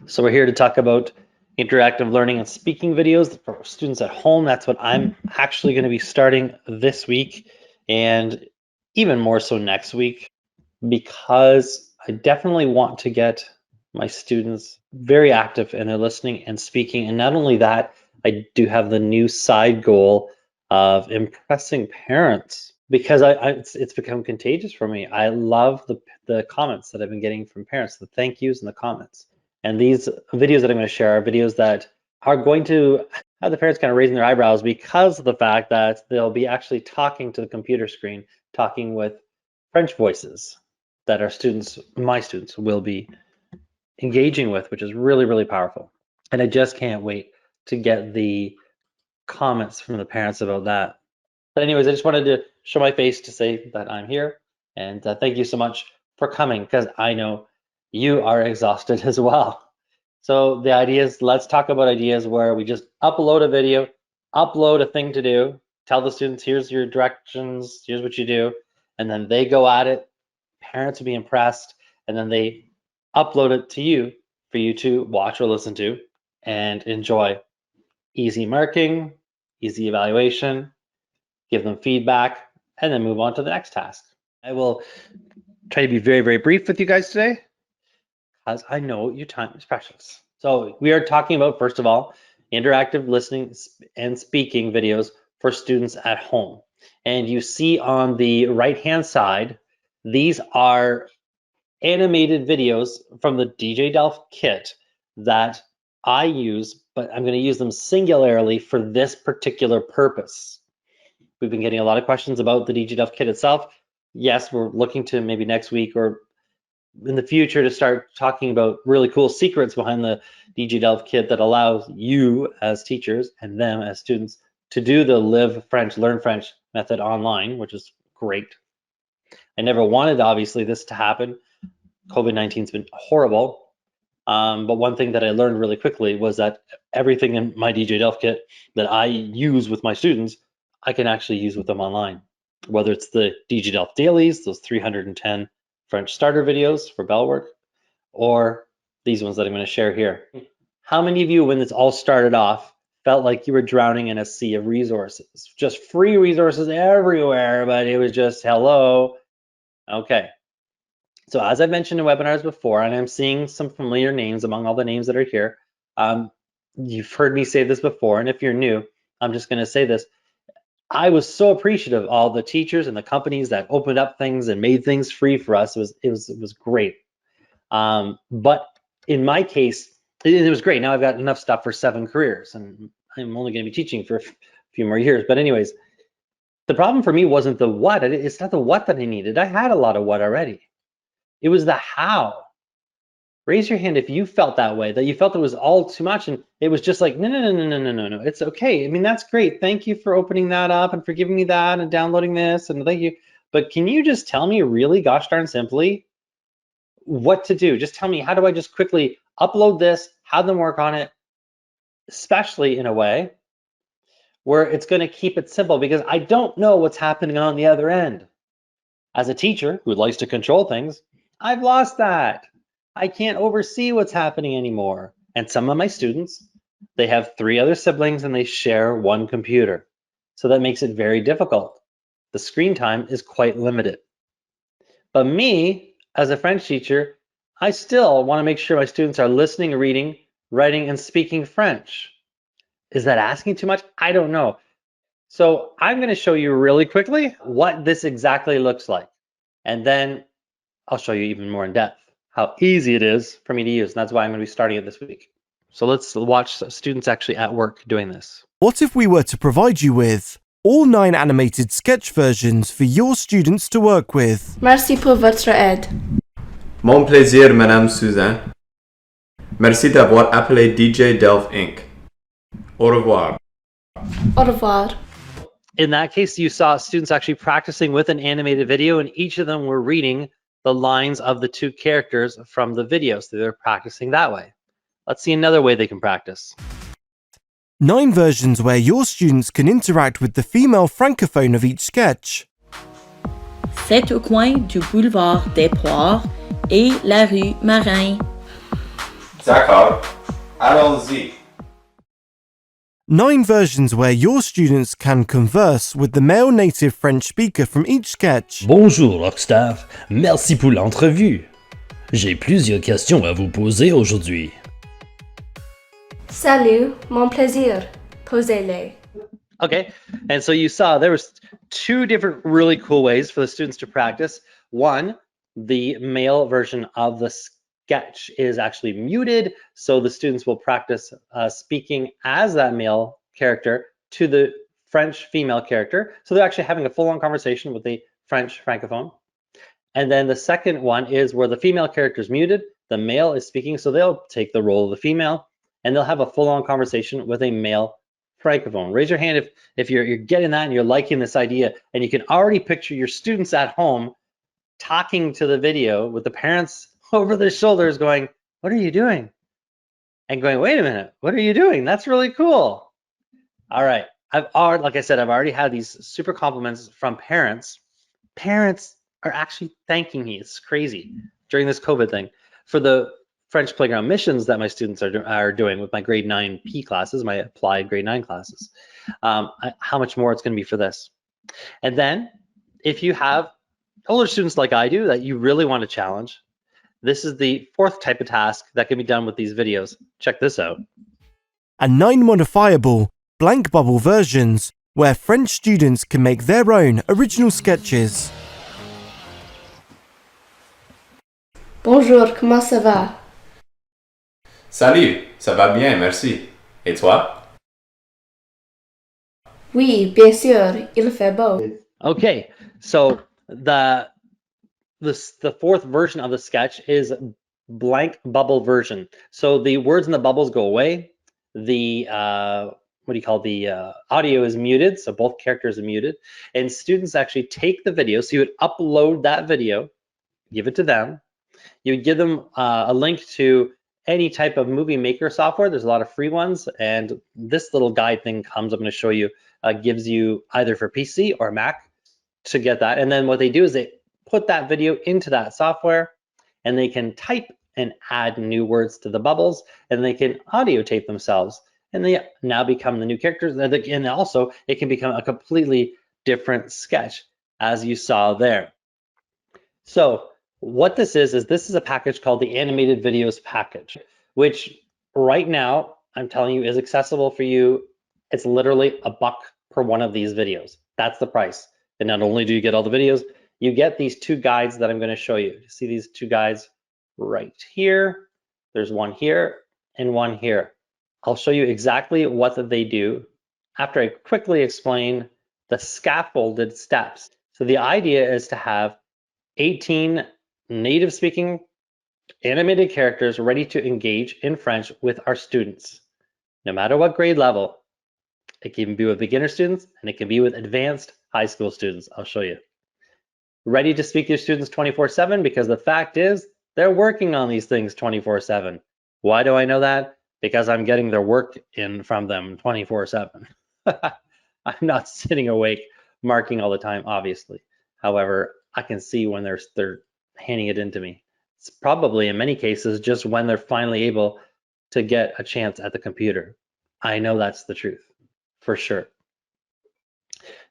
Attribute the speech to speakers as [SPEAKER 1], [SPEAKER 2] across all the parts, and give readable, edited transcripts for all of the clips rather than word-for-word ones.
[SPEAKER 1] So we're here to talk about interactive learning and speaking videos for students at home. That's what I'm actually going to be starting this week and even more so next week, because I definitely want to get my students very active in their listening and speaking. And not only that, I do have the new side goal of impressing parents, because it's become contagious for me. I love the comments that I've been getting from parents, the thank yous and the comments. And these videos that I'm going to share are videos that are going to have the parents kind of raising their eyebrows because of the fact that they'll be actually talking to the computer screen, talking with French voices that our students, my students, will be engaging with, which is really, really powerful. And I just can't wait to get the comments from the parents about that. But anyways, I just wanted to show my face to say that I'm here. And thank you so much for coming, because I know you are exhausted as well. So the idea is, let's talk about ideas where we just upload a video, upload a thing to do, tell the students, here's your directions, here's what you do, and then they go at it. Parents will be impressed, and then they upload it to you for you to watch or listen to and enjoy. Easy marking, easy evaluation, give them feedback, and then move on to the next task. I will try to be very, very brief with you guys today, because I know your time is precious. So we are talking about, first of all, interactive listening and speaking videos for students at home. And you see on the right-hand side, these are animated videos from the DJ Delph kit that I use, but I'm going to use them singularly for this particular purpose. We've been getting a lot of questions about the DJ Delph kit itself. Yes, we're looking to maybe next week or in the future to start talking about really cool secrets behind the DJ Delph kit that allows you as teachers and them as students to do the Live French, Learn French method online, which is great. I never wanted, obviously, this to happen. COVID-19's been horrible. But one thing that I learned really quickly was that everything in my DJ Delph kit that I use with my students, I can actually use with them online. Whether it's the DJ Delph dailies, those 310 French starter videos for bell work, or these ones that I'm going to share here. How many of you, when this all started off, felt like you were drowning in a sea of resources? Just free resources everywhere, but it was just hello. Okay. So as I've mentioned in webinars before, and I'm seeing some familiar names among all the names that are here, you've heard me say this before, and if you're new, I'm just going to say this. I was so appreciative of all the teachers and the companies that opened up things and made things free for us. It was great. But in my case, it was great. Now I've got enough stuff for 7 careers, and I'm only going to be teaching for a few more years. But anyways, the problem for me wasn't the what. It's not the what that I needed. I had a lot of what already. It was the how. Raise your hand if you felt that way, that you felt it was all too much and it was just like, no, it's okay. I mean, that's great. Thank you for opening that up and for giving me that and downloading this, and thank you. But can you just tell me really, gosh darn simply, what to do? Just tell me, how do I just quickly upload this, have them work on it, especially in a way where it's going to keep it simple, because I don't know what's happening on the other end. As a teacher who likes to control things, I've lost that. I can't oversee what's happening anymore. And some of my students, they have 3 other siblings and they share 1 computer. So that makes it very difficult. The screen time is quite limited. But me, as a French teacher, I still want to make sure my students are listening, reading, writing, and speaking French. Is that asking too much? I don't know. So I'm going to show you really quickly what this exactly looks like. And then I'll show you even more in depth how easy it is for me to use. And that's why I'm going to be starting it this week. So let's watch students actually at work doing this.
[SPEAKER 2] What if we were to provide you with all 9 animated sketch versions for your students to work with?
[SPEAKER 3] Merci pour votre aide.
[SPEAKER 4] Mon plaisir, Madame Suzanne. Merci d'avoir appelé DJ Delph Inc. Au revoir.
[SPEAKER 3] Au revoir.
[SPEAKER 1] In that case, you saw students actually practicing with an animated video, and each of them were reading the lines of the 2 characters from the video. So they're practicing that way. Let's see another way they can practice.
[SPEAKER 2] 9 versions where your students can interact with the female francophone of each sketch.
[SPEAKER 5] C'est au coin du boulevard des Poires et la rue Marin.
[SPEAKER 4] D'accord. Allons-y.
[SPEAKER 2] 9 versions where your students can converse with the male native French speaker from each sketch.
[SPEAKER 6] Bonjour Rockstar, merci pour l'entrevue. J'ai plusieurs questions à vous poser aujourd'hui.
[SPEAKER 3] Salut, mon plaisir. Posez-les.
[SPEAKER 1] Okay, and so you saw there was 2 different really cool ways for the students to practice. One, the male version of the sketch is actually muted, so the students will practice speaking as that male character to the French female character. So they're actually having a full-on conversation with the French francophone. And then the second one is where the female character is muted, the male is speaking, so they'll take the role of the female, and they'll have a full-on conversation with a male francophone. Raise your hand if you're getting that and you're liking this idea, and you can already picture your students at home talking to the video with the parents over their shoulders going, "What are you doing?" And going, "Wait a minute, what are you doing? That's really cool." All right, like I said, I've already had these super compliments from parents. Parents are actually thanking me. It's crazy during this COVID thing for the French playground missions that my students are doing with my grade 9P classes, my applied grade 9 classes. How much more it's going to be for this. And then if you have older students like I do that you really want to challenge, this is the 4th type of task that can be done with these videos. Check this out.
[SPEAKER 2] And 9 modifiable, blank bubble versions where French students can make their own original sketches.
[SPEAKER 3] Bonjour, comment ça va?
[SPEAKER 4] Salut, ça va bien, merci. Et toi?
[SPEAKER 3] Oui, bien sûr, il fait beau.
[SPEAKER 1] Okay, so the 4th version of the sketch is blank bubble version. So the words in the bubbles go away. The audio is muted, so both characters are muted, and students actually take the video. So you would upload that video, give it to them. You would give them a link to any type of movie maker software. There's a lot of free ones, and this little guide thing comes, I'm going to show you, gives you either for PC or Mac to get that. And then what they do is they put that video into that software, and they can type and add new words to the bubbles, and they can audio tape themselves, and they now become the new characters. And also it can become a completely different sketch, as you saw there. So what this is this is a package called the Animated Videos package, which right now I'm telling you is accessible for you. It's literally $1 per one of these videos. That's the price. And not only do you get all the videos, you get these 2 guides that I'm going to show you. You see these 2 guides right here. There's one here and one here. I'll show you exactly what they do after I quickly explain the scaffolded steps. So the idea is to have 18 native speaking animated characters ready to engage in French with our students, no matter what grade level. It can be with beginner students and it can be with advanced high school students. I'll show you. Ready to speak to your students 24/7, because the fact is they're working on these things 24/7. Why do I know that? Because I'm getting their work in from them 24/7. I'm not sitting awake marking all the time, obviously. However, I can see when they're handing it in to me. It's probably in many cases just when they're finally able to get a chance at the computer. I know that's the truth, for sure.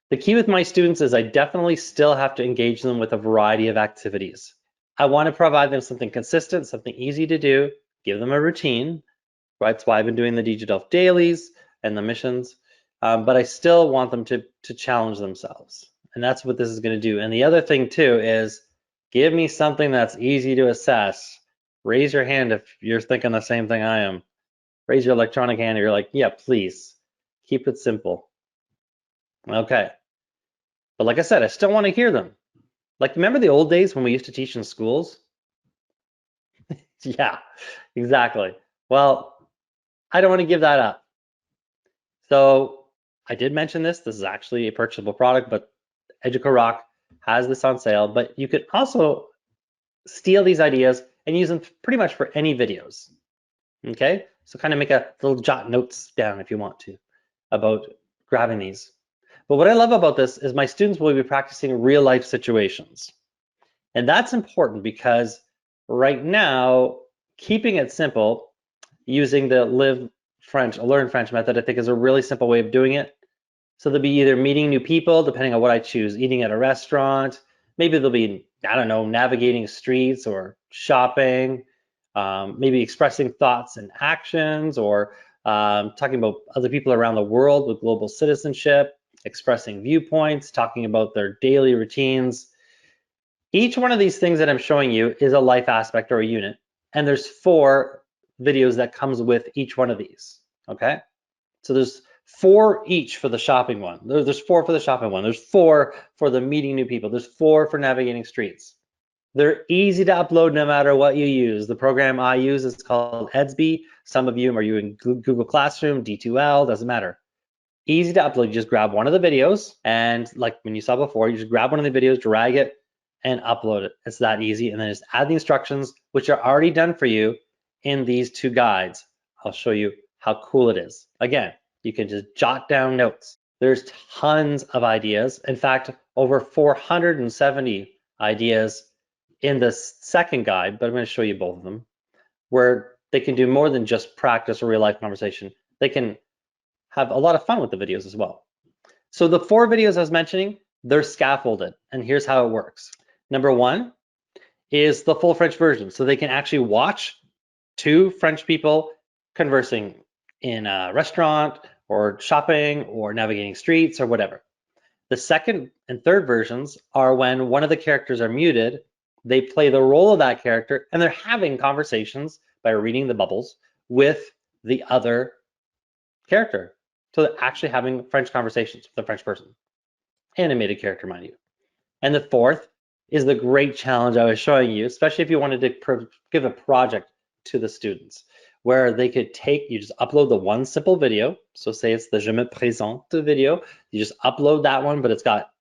[SPEAKER 1] The key with my students is I definitely still have to engage them with a variety of activities. I want to provide them something consistent, something easy to do, give them a routine. That's why I've been doing the DJ Delph dailies and the missions, but I still want them to challenge themselves. And that's what this is going to do. And the other thing too is give me something that's easy to assess. Raise your hand if you're thinking the same thing I am. Raise your electronic hand if you're like, yeah, please. Keep it simple. Okay. But like I said, I still want to hear them. Like, remember the old days when we used to teach in schools? Yeah, exactly. Well, I don't want to give that up. So I did mention this. This is actually a purchasable product, but Educo Rock has this on sale. But you could also steal these ideas and use them pretty much for any videos. Okay, so kind of make a little jot notes down if you want to about grabbing these. But what I love about this is my students will be practicing real life situations. And that's important because right now, keeping it simple using the learn French method, I think, is a really simple way of doing it. So they'll be either meeting new people, depending on what I choose, eating at a restaurant. Maybe they'll be, I don't know, navigating streets or shopping, maybe expressing thoughts and actions, or talking about other people around the world with global citizenship, expressing viewpoints, talking about their daily routines. Each one of these things that I'm showing you is a life aspect or a unit, and there's 4 videos that comes with each one of these, okay? So there's 4 each for the shopping one. There's 4 for the shopping one. There's 4 for the meeting new people. There's 4 for navigating streets. They're easy to upload no matter what you use. The program I use is called Edsby. Some of you are using Google Classroom, D2L, doesn't matter. Easy to upload. You just grab one of the videos, and like when you saw before, you just grab one of the videos, drag it, and upload it. It's that easy. And then just add the instructions, which are already done for you in these 2 guides. I'll show you how cool it is. Again, you can just jot down notes. There's tons of ideas. In fact, over 470 ideas in the second guide, but I'm going to show you both of them, where they can do more than just practice or real life conversation. They can have a lot of fun with the videos as well. So the 4 videos I was mentioning, they're scaffolded, and here's how it works. Number 1 is the full French version. So they can actually watch 2 French people conversing in a restaurant or shopping or navigating streets or whatever. The second and third versions are when one of the characters are muted, they play the role of that character, and they're having conversations by reading the bubbles with the other character. So they're actually having French conversations with a French person. Animated character, mind you. And the fourth is the great challenge I was showing you, especially if you wanted to give a project to the students, where they could you just upload the one simple video. So say it's the Je me présente video. You just upload that one, but it's got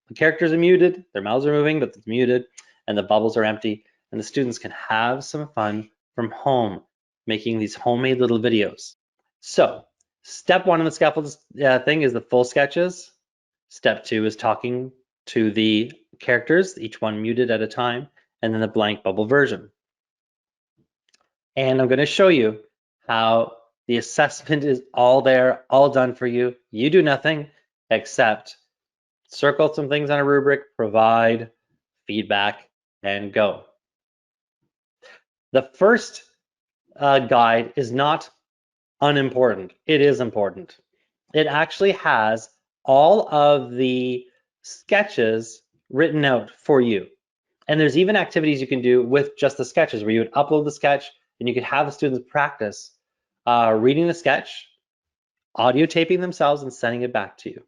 [SPEAKER 1] the characters are muted, their mouths are moving, but it's muted, and the bubbles are empty. And the students can have some fun from home, making these homemade little videos. So step 1 in the scaffold thing is the full sketches. Step 2 is talking to the characters, each one muted at a time, and then the blank bubble version. And I'm going to show you how the assessment is all there, all done for you. You do nothing except circle some things on a rubric, provide feedback, and go. The first guide is not unimportant. It is important. It actually has all of the sketches written out for you. And there's even activities you can do with just the sketches, where you would upload the sketch and you could have the students practice reading the sketch, audio taping themselves, and sending it back to you.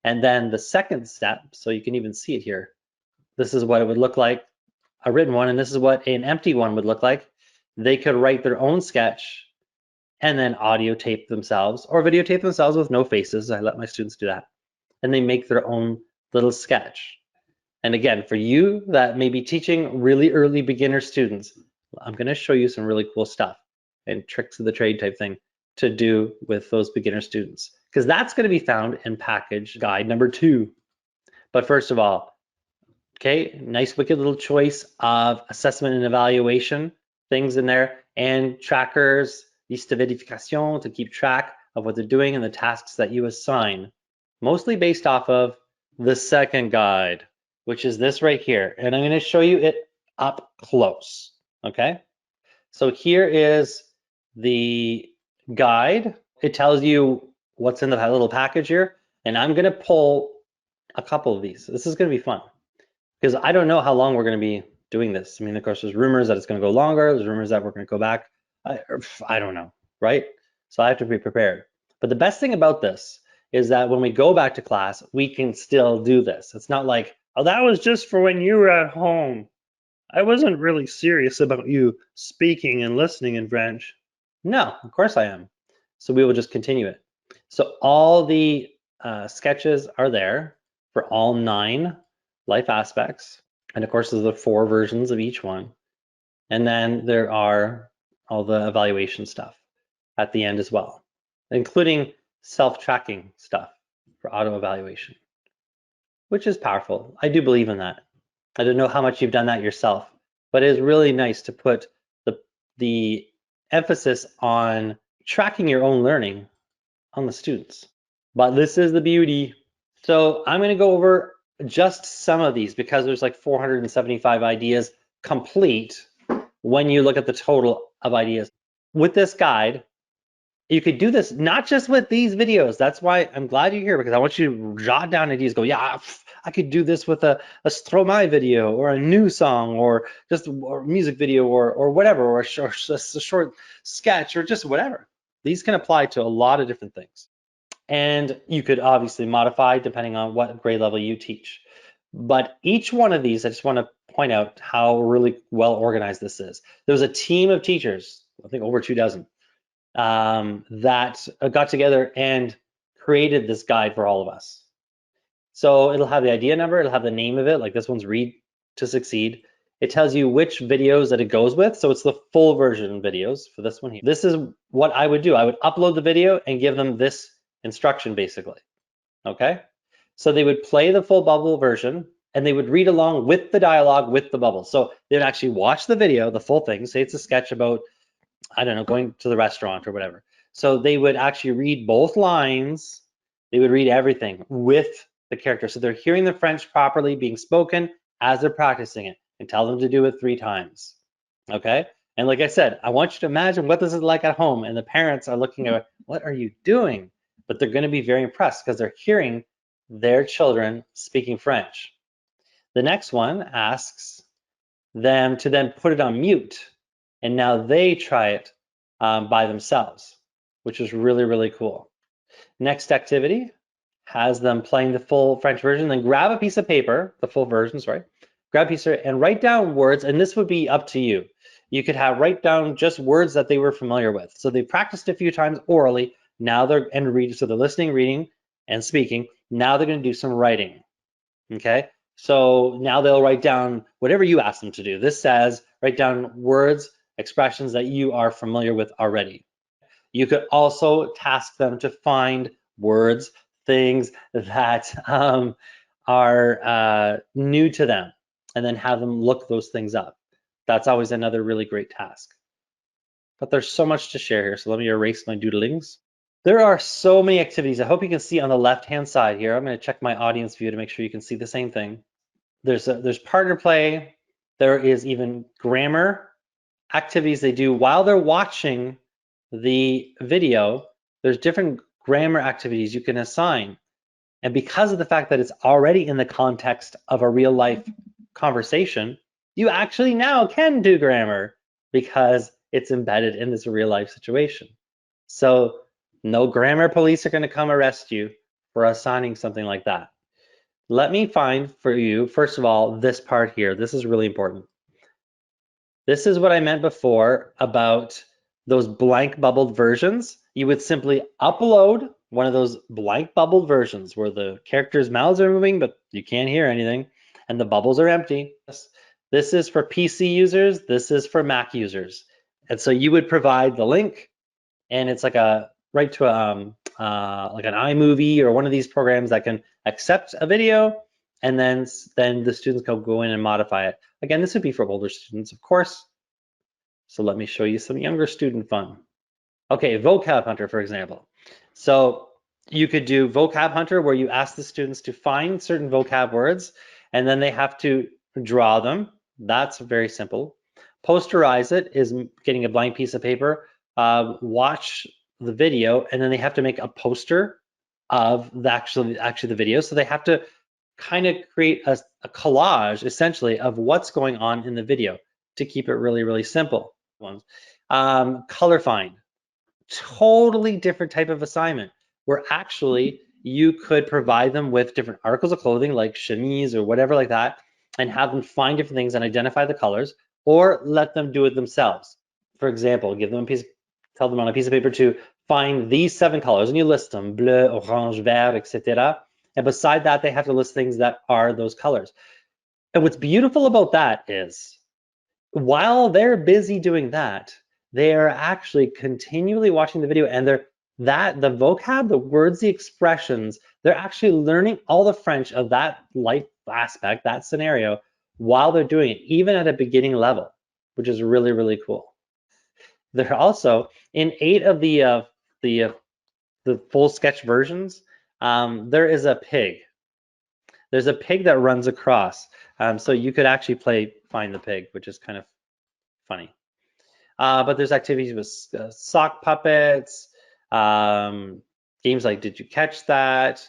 [SPEAKER 1] And then the second step, so you can even see it here, this is what it would look like, a written one, and this is what an empty one would look like. They could write their own sketch and then audio tape themselves or videotape themselves with no faces. I let my students do that. And they make their own little sketch. And again, for you that may be teaching really early beginner students, I'm going to show you some really cool stuff and tricks of the trade type thing to do with those beginner students, because that's going to be found in package guide number 2. But first of all, okay, nice wicked little choice of assessment and evaluation things in there, and trackers, liste de vérification, to keep track of what they're doing and the tasks that you assign, mostly based off of the second guide, which is this right here. And I'm going to show you it up close, okay? So here is the guide. It tells you what's in the little package here, and I'm going to pull a couple of these. This is going to be fun, because I don't know how long we're going to be doing this. I mean, of course, there's rumors that it's going to go longer. There's rumors that we're going to go back. I don't know, right? So I have to be prepared. But the best thing about this is that when we go back to class, we can still do this. It's not like, oh, that was just for when you were at home. I wasn't really serious about you speaking and listening in French. No, of course I am. So we will just continue it. So all the sketches are there for all 9 life aspects. And of course, there's the 4 versions of each one. And then there are all the evaluation stuff at the end as well, including self-tracking stuff for auto-evaluation, which is powerful. I do believe in that. I don't know how much you've done that yourself, but it is really nice to put the emphasis on tracking your own learning on the students. But this is the beauty. So I'm going to go over just some of these because there's like 475 ideas complete when you look at the total of ideas. With this guide, you could do this not just with these videos. That's why I'm glad you're here, because I want you to jot down ideas. Go, yeah, I could do this with a Stromae video or a new song or just a music video or whatever, or a short sketch or just whatever. These can apply to a lot of different things. And you could obviously modify depending on what grade level you teach. But each one of these, I just want to point out how really well organized this is. There was a team of teachers, I think over 2 dozen, that got together and created this guide for all of us. So it'll have the idea number, it'll have the name of it, like this one's Read to Succeed. It tells you which videos that it goes with. So it's the full version videos for this one here. This is what I would do. I would upload the video and give them this instruction basically, okay? So they would play the full bubble version and they would read along with the dialogue with the bubble. So they would actually watch the video, the full thing, say it's a sketch about, I don't know, going to the restaurant or whatever. So they would actually read both lines, they would read everything with the character. So they're hearing the French properly being spoken as they're practicing it, and tell them to do it 3 times, okay? And like I said, I want you to imagine what this is like at home, and the parents are looking at, what are you doing? But they're gonna be very impressed because they're hearing their children speaking French. The next one asks them to then put it on mute, and now they try it by themselves, which is really, really cool. Next activity has them playing the full French version, then grab a piece of paper, the full version, sorry, grab a piece of, and write down words, and this would be up to you. You could write down just words that they were familiar with. So they practiced a few times orally, now they're, and reading, so they're listening, reading, and speaking. Now they're gonna do some writing, okay? So now they'll write down whatever you ask them to do. This says, write down words, expressions that you are familiar with already. You could also task them to find words, things that are new to them, and then have them look those things up. That's always another really great task. But there's so much to share here, so let me erase my doodlings. There are so many activities. I hope you can see on the left-hand side here. I'm going to check my audience view to make sure you can see the same thing. There's partner play. There is even grammar activities they do while they're watching the video. There's different grammar activities you can assign. And because of the fact that it's already in the context of a real life conversation, you actually now can do grammar because it's embedded in this real life situation. So no grammar police are going to come arrest you for assigning something like that. Let me find for you, first of all, this part here. This is really important. This is what I meant before about those blank bubbled versions. You would simply upload one of those blank bubbled versions where the characters' mouths are moving, but you can't hear anything, and the bubbles are empty. This is for PC users. This is for Mac users. And so you would provide the link, and it's like a right to like an iMovie or one of these programs that can accept a video, and then the students can go in and modify it. Again, this would be for older students, of course. So let me show you some younger student fun. Okay, vocab hunter, for example. So you could do vocab hunter where you ask the students to find certain vocab words, and then they have to draw them. That's very simple. Posterize it is getting a blank piece of paper, watch the video, and then they have to make a poster of actually the video. So they have to kind of create a collage essentially of what's going on in the video to keep it really, really simple. Color find, totally different type of assignment where actually you could provide them with different articles of clothing like chemise or whatever like that, and have them find different things and identify the colors, or let them do it themselves. For example, give them tell them on a piece of paper to find these 7 colors, and you list them: bleu, orange, vert, etc. And beside that, they have to list things that are those colors. And what's beautiful about that is, while they're busy doing that, they are actually continually watching the video, and the vocab, the words, the expressions, they're actually learning all the French of that life aspect, that scenario, while they're doing it, even at a beginning level, which is really, really cool. They're also in 8 of the full sketch versions. There is a pig. There's a pig that runs across. So you could actually play Find the Pig, which is kind of funny. But there's activities with sock puppets, games like Did You Catch That?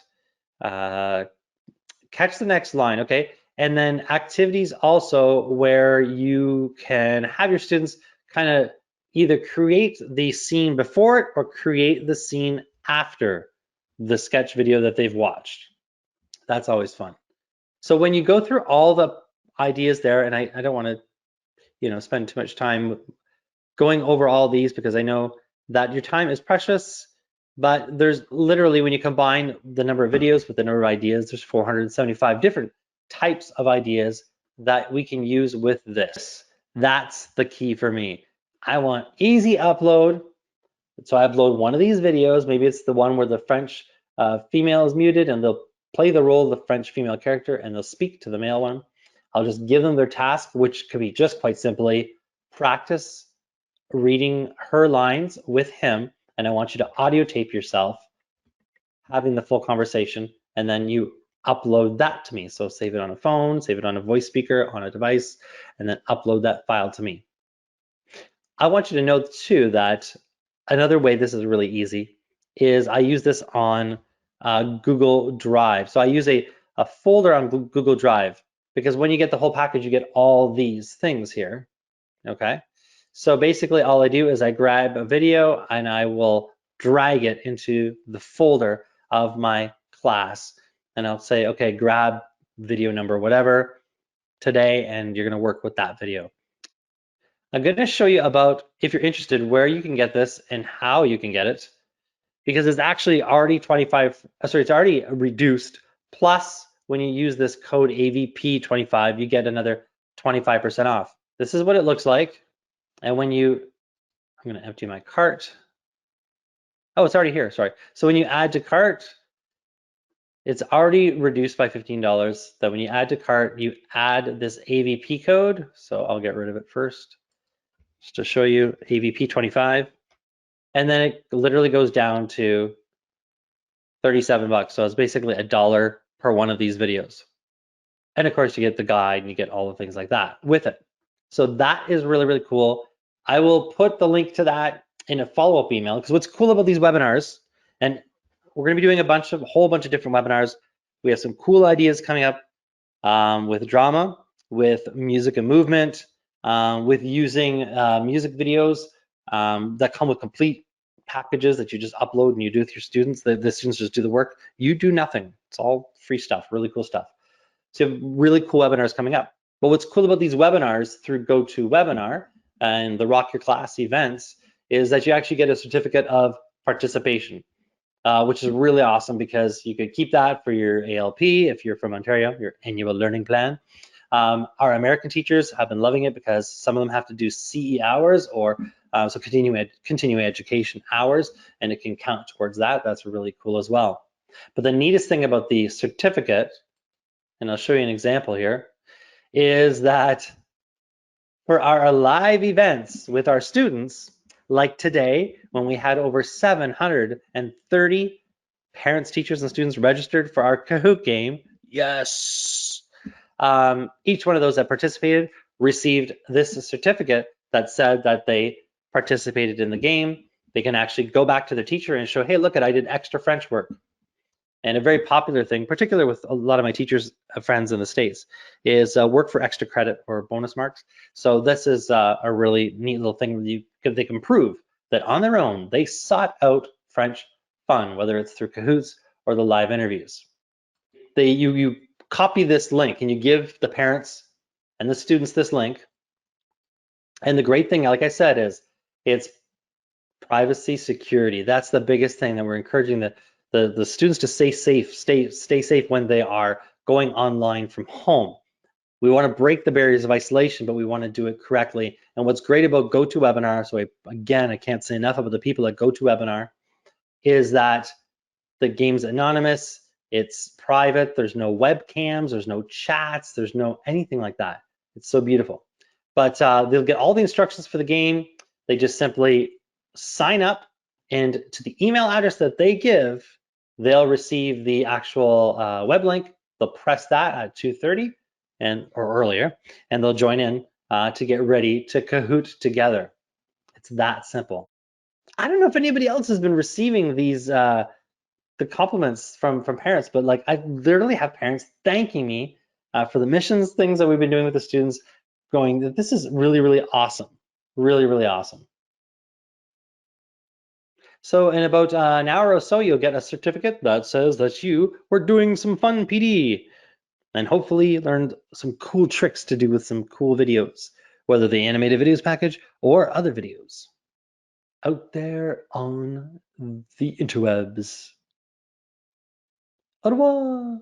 [SPEAKER 1] Catch the next line, okay? And then activities also where you can have your students kind of either create the scene before it or create the scene after the sketch video that they've watched. That's always fun. So when you go through all the ideas there, and I don't want to, spend too much time going over all these because I know that your time is precious, but there's literally, when you combine the number of videos with the number of ideas, there's 475 different types of ideas that we can use with this. That's the key for me. I want easy upload. So I upload one of these videos. Maybe it's the one where the French female is muted and they'll play the role of the French female character and they'll speak to the male one. I'll just give them their task, which could be just quite simply practice reading her lines with him, and I want you to audio tape yourself having the full conversation, and then you upload that to me. So save it on a phone, save it on a voice speaker, on a device, and then upload that file to me. I want you to know too that another way this is really easy is I use this on Google Drive. So I use a folder on Google Drive, because when you get the whole package, you get all these things here, okay? So basically all I do is I grab a video and I will drag it into the folder of my class, and I'll say, okay, grab video number whatever today, and you're gonna work with that video. I'm gonna show you about, if you're interested, where you can get this and how you can get it, because it's actually already it's already reduced. Plus, when you use this code AVP25, you get another 25% off. This is what it looks like. And when I'm going to empty my cart. Oh, it's already here, sorry. So when you add to cart, it's already reduced by $15. That when you add to cart, you add this AVP code. So I'll get rid of it first, just to show you AVP25. And then it literally goes down to 37 bucks. So it's basically $1 per one of these videos. And of course you get the guide and you get all the things like that with it. So that is really, really cool. I will put the link to that in a follow-up email, because what's cool about these webinars, and we're going to be doing a whole bunch of different webinars. We have some cool ideas coming up with drama, with music and movement, with using music videos that come with complete packages that you just upload and you do with your students. The students just do the work. You do nothing. It's all free stuff, really cool stuff. So you have really cool webinars coming up. But what's cool about these webinars through GoToWebinar and the Rock Your Class events is that you actually get a certificate of participation, which is really awesome, because you could keep that for your ALP if you're from Ontario, your annual learning plan. Our American teachers have been loving it, because some of them have to do CE hours, or so continuing education hours, and it can count towards that. That's really cool as well. But the neatest thing about the certificate, and I'll show you an example here, is that for our live events with our students, like today, when we had over 730 parents, teachers, and students registered for our Kahoot game, yes, each one of those that participated received this certificate that said that they participated in the game. They can actually go back to their teacher and show, hey, look, I did extra French work. And a very popular thing, particularly with a lot of my teachers' friends in the States, is work for extra credit or bonus marks. So this is a really neat little thing where they can prove that on their own, they sought out French fun, whether it's through Kahoots or the live interviews. You copy this link and you give the parents and the students this link. And the great thing, like I said, is it's privacy, security. That's the biggest thing that we're encouraging the students to stay safe when they are going online from home. We want to break the barriers of isolation, but we want to do it correctly. And what's great about GoToWebinar, so I can't say enough about the people at GoToWebinar, is that the game's anonymous, it's private, there's no webcams, there's no chats, there's no anything like that. It's so beautiful. But they'll get all the instructions for the game. They just simply sign up, and to the email address that they give, they'll receive the actual web link. They'll press that at 2:30 or earlier, and they'll join in to get ready to Kahoot together. It's that simple. I don't know if anybody else has been receiving these the compliments from parents, but like I literally have parents thanking me for the missions things that we've been doing with the students, going, this is really, really awesome. Really, really awesome. So in about an hour or so, you'll get a certificate that says that you were doing some fun PD and hopefully learned some cool tricks to do with some cool videos, whether the animated videos package or other videos out there on the interwebs. Au revoir.